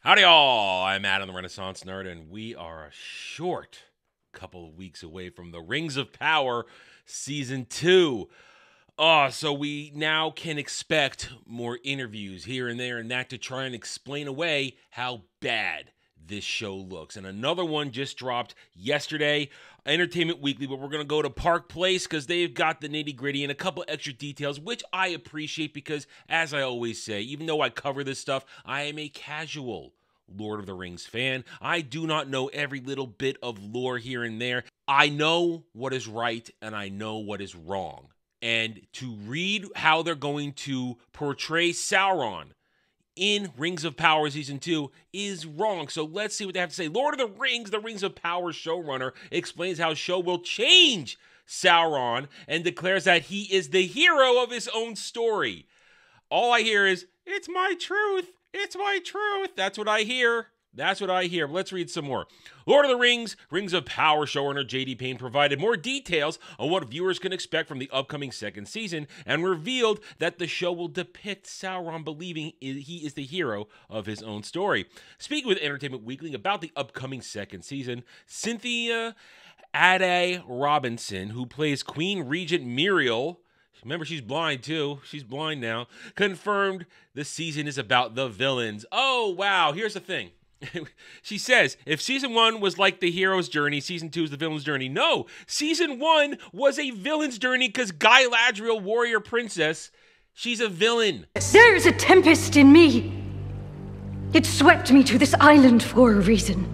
Howdy all, I'm Adam the Renaissance Nerd, and we are a short couple of weeks away from the Rings of Power Season 2. So we now can expect more interviews here and there and that to try and explain away how bad this show looks. And another one just dropped yesterday, Entertainment Weekly, but we're going to go to Park Place because they've got the nitty-gritty and a couple extra details, which I appreciate because, as I always say, even though I cover this stuff, I am a casual Lord of the Rings fan. I do not know every little bit of lore here and there. I know what is right and I know what is wrong. And to read how they're going to portray Sauron in Rings of Power Season 2 is wrong. So let's see what they have to say. Lord of the Rings of Power showrunner, explains how show will change Sauron and declares that he is the hero of his own story. All I hear is, "It's my truth. It's my truth." That's what I hear. That's what I hear. Let's read some more. Lord of the Rings of Power showrunner J.D. Payne provided more details on what viewers can expect from the upcoming second season and revealed that the show will depict Sauron believing he is the hero of his own story. Speaking with Entertainment Weekly about the upcoming second season, Cynthia Ade Robinson, who plays Queen Regent Muriel, remember, she's blind, too. She's blind now. Confirmed the season is about the villains. Oh, wow. Here's the thing. She says, if season 1 was like the hero's journey, season 2 is the villain's journey. No, season 1 was a villain's journey because Galadriel, warrior princess, she's a villain. There is a tempest in me. It swept me to this island for a reason.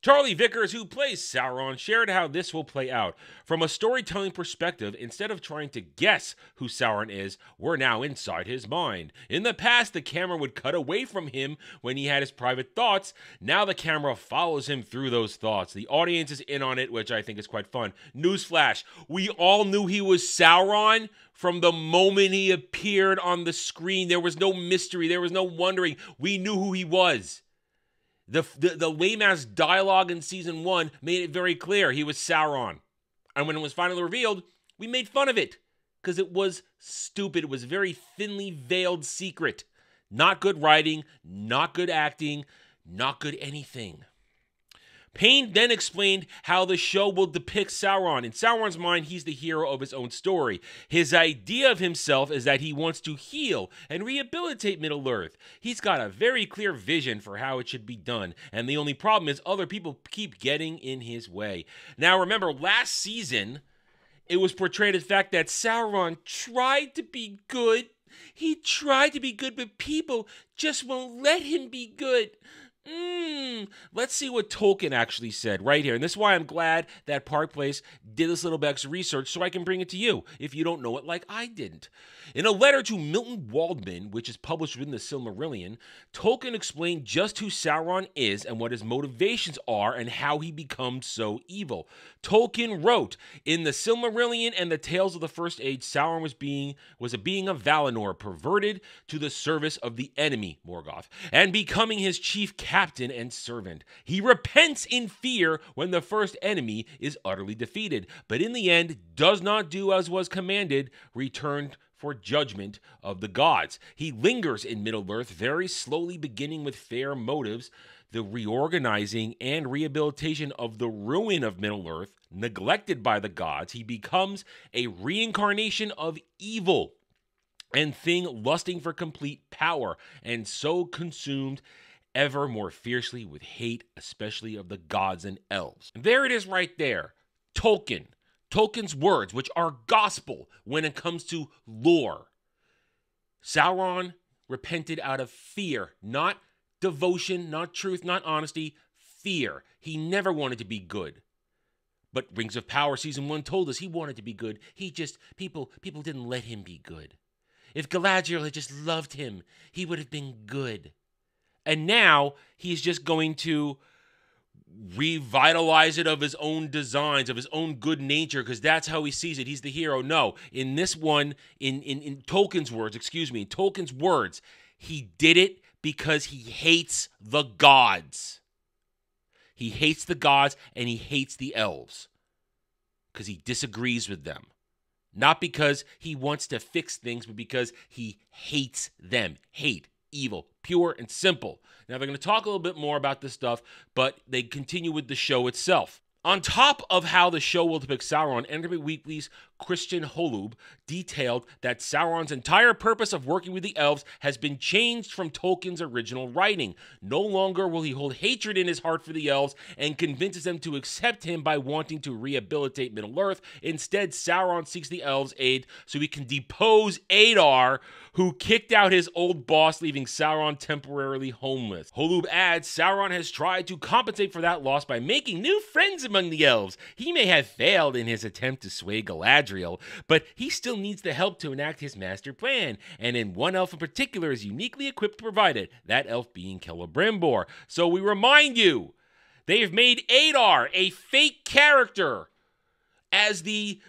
Charlie Vickers, who plays Sauron, shared how this will play out. From a storytelling perspective, instead of trying to guess who Sauron is, we're now inside his mind. In the past, the camera would cut away from him when he had his private thoughts. Now the camera follows him through those thoughts. The audience is in on it, which I think is quite fun. Newsflash, we all knew he was Sauron from the moment he appeared on the screen. There was no mystery. There was no wondering. We knew who he was. The lame-ass dialogue in season 1 made it very clear he was Sauron. And when it was finally revealed, we made fun of it because it was stupid. It was a very thinly veiled secret. Not good writing, not good acting, not good anything. Payne then explained how the show will depict Sauron. In Sauron's mind, he's the hero of his own story. His idea of himself is that he wants to heal and rehabilitate Middle-earth. He's got a very clear vision for how it should be done, and the only problem is other people keep getting in his way. Now, remember, last season, it was portrayed as the fact that Sauron tried to be good. He tried to be good, but people just won't let him be good. Let's see what Tolkien actually said right here. And this is why I'm glad that Park Place did this little bit extra research so I can bring it to you if you don't know it like I didn't. In a letter to Milton Waldman, which is published within the Silmarillion, Tolkien explained just who Sauron is and what his motivations are and how he becomes so evil. Tolkien wrote, in the Silmarillion and the Tales of the First Age, Sauron was a being of Valinor, perverted to the service of the enemy, Morgoth, and becoming his chief captain and servant. He repents in fear when the first enemy is utterly defeated, but in the end does not do as was commanded, returned for judgment of the gods. He lingers in Middle-earth very slowly, beginning with fair motives, the reorganizing and rehabilitation of the ruin of Middle-earth, neglected by the gods. He becomes a reincarnation of evil and thing lusting for complete power, and so consumed ever more fiercely with hate, especially of the gods and elves. There it is right there. Tolkien's words, which are gospel when it comes to lore. Sauron repented out of fear, not devotion, not truth, not honesty, fear. He never wanted to be good. But Rings of Power Season 1 told us he wanted to be good. People didn't let him be good. If Galadriel had just loved him, he would have been good. And now he's just going to revitalize it of his own designs, of his own good nature, because that's how he sees it. He's the hero. No, in this one, in Tolkien's words, he did it because he hates the gods. He hates the gods and he hates the elves because he disagrees with them. Not because he wants to fix things, but because he hates them. Hate. evil, pure and simple. Now, they're going to talk a little bit more about this stuff, but they continue with the show itself. On top of how the show will depict Sauron, Entertainment Weekly's Christian Holub detailed that Sauron's entire purpose of working with the elves has been changed from Tolkien's original writing. No longer will he hold hatred in his heart for the elves and convinces them to accept him by wanting to rehabilitate Middle-earth. Instead, Sauron seeks the elves' aid so he can depose Adar, who kicked out his old boss, leaving Sauron temporarily homeless. Holub adds, Sauron has tried to compensate for that loss by making new friends among the elves. He may have failed in his attempt to sway Galadriel, but he still needs the help to enact his master plan, and in one elf in particular is uniquely equipped to provide it, that elf being Celebrimbor. So we remind you, they've made Adar a fake character as the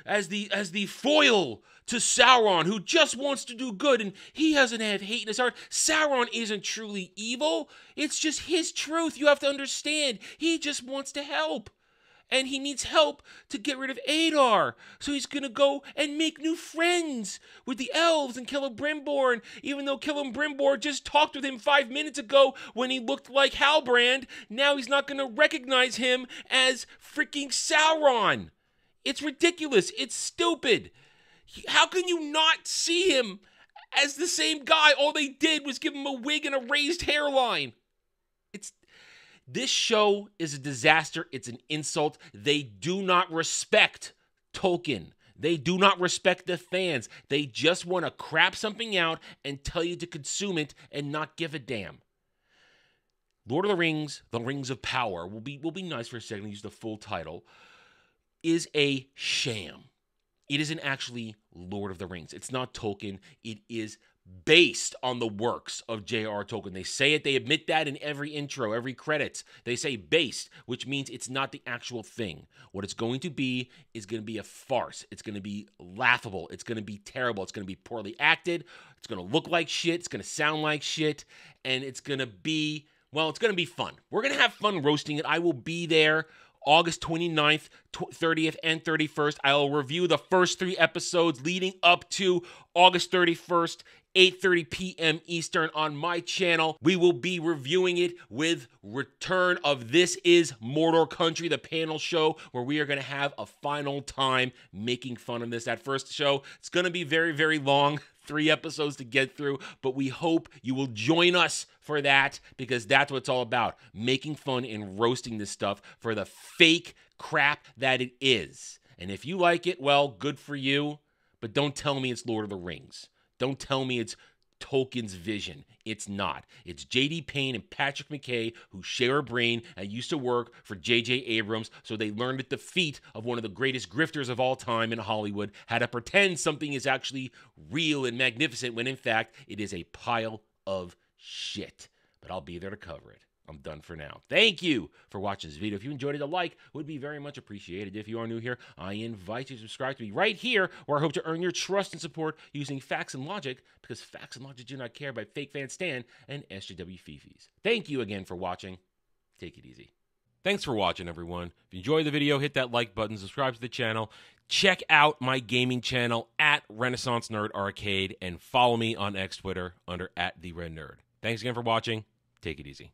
foil to Sauron, who just wants to do good, and he doesn't have hate in his heart. Sauron isn't truly evil. It's just his truth. You have to understand. He just wants to help. And he needs help to get rid of Adar. So he's going to go and make new friends with the elves and Celebrimbor. And even though Celebrimbor just talked with him 5 minutes ago when he looked like Halbrand, now he's not going to recognize him as freaking Sauron. It's ridiculous. It's stupid. How can you not see him as the same guy? All they did was give him a wig and a raised hairline. This show is a disaster. It's an insult. They do not respect Tolkien. They do not respect the fans. They just want to crap something out and tell you to consume it and not give a damn. Lord of the Rings of Power, will be nice for a second to use the full title, is a sham. It isn't actually Lord of the Rings. It's not Tolkien. It is based on the works of J.R. Tolkien. They say it, they admit that in every intro, every credits. They say based, which means it's not the actual thing. What it's going to be is going to be a farce. It's going to be laughable. It's going to be terrible. It's going to be poorly acted. It's going to look like shit. It's going to sound like shit. And it's going to be, well, it's going to be fun. We're going to have fun roasting it. I will be there August 29th, 30th, and 31st. I'll review the first 3 episodes leading up to August 31st, 8:30 p.m. Eastern on my channel. We will be reviewing it with return of This Is Mordor Country, the panel show, where we are going to have a final time making fun of this. That first show, it's going to be very, very long. 3 episodes to get through, but we hope you will join us for that, because that's what it's all about, making fun and roasting this stuff for the fake crap that it is. And if you like it, well, good for you, but don't tell me it's Lord of the Rings. Don't tell me it's Tolkien's vision. It's not. It's J.D. Payne and Patrick McKay, who share a brain and used to work for J.J. Abrams, so they learned at the feet of one of the greatest grifters of all time in Hollywood how to pretend something is actually real and magnificent when in fact it is a pile of shit. But I'll be there to cover it. I'm done for now. Thank you for watching this video. If you enjoyed it, a like would be very much appreciated. If you are new here, I invite you to subscribe to me right here, where I hope to earn your trust and support using facts and logic, because facts and logic do not care about fake fan Stan and SJW Fifis. Thank you again for watching. Take it easy. Thanks for watching, everyone. If you enjoyed the video, hit that like button, subscribe to the channel, check out my gaming channel at Renaissance Nerd Arcade, and follow me on X Twitter under @TheRedNerd. Thanks again for watching. Take it easy.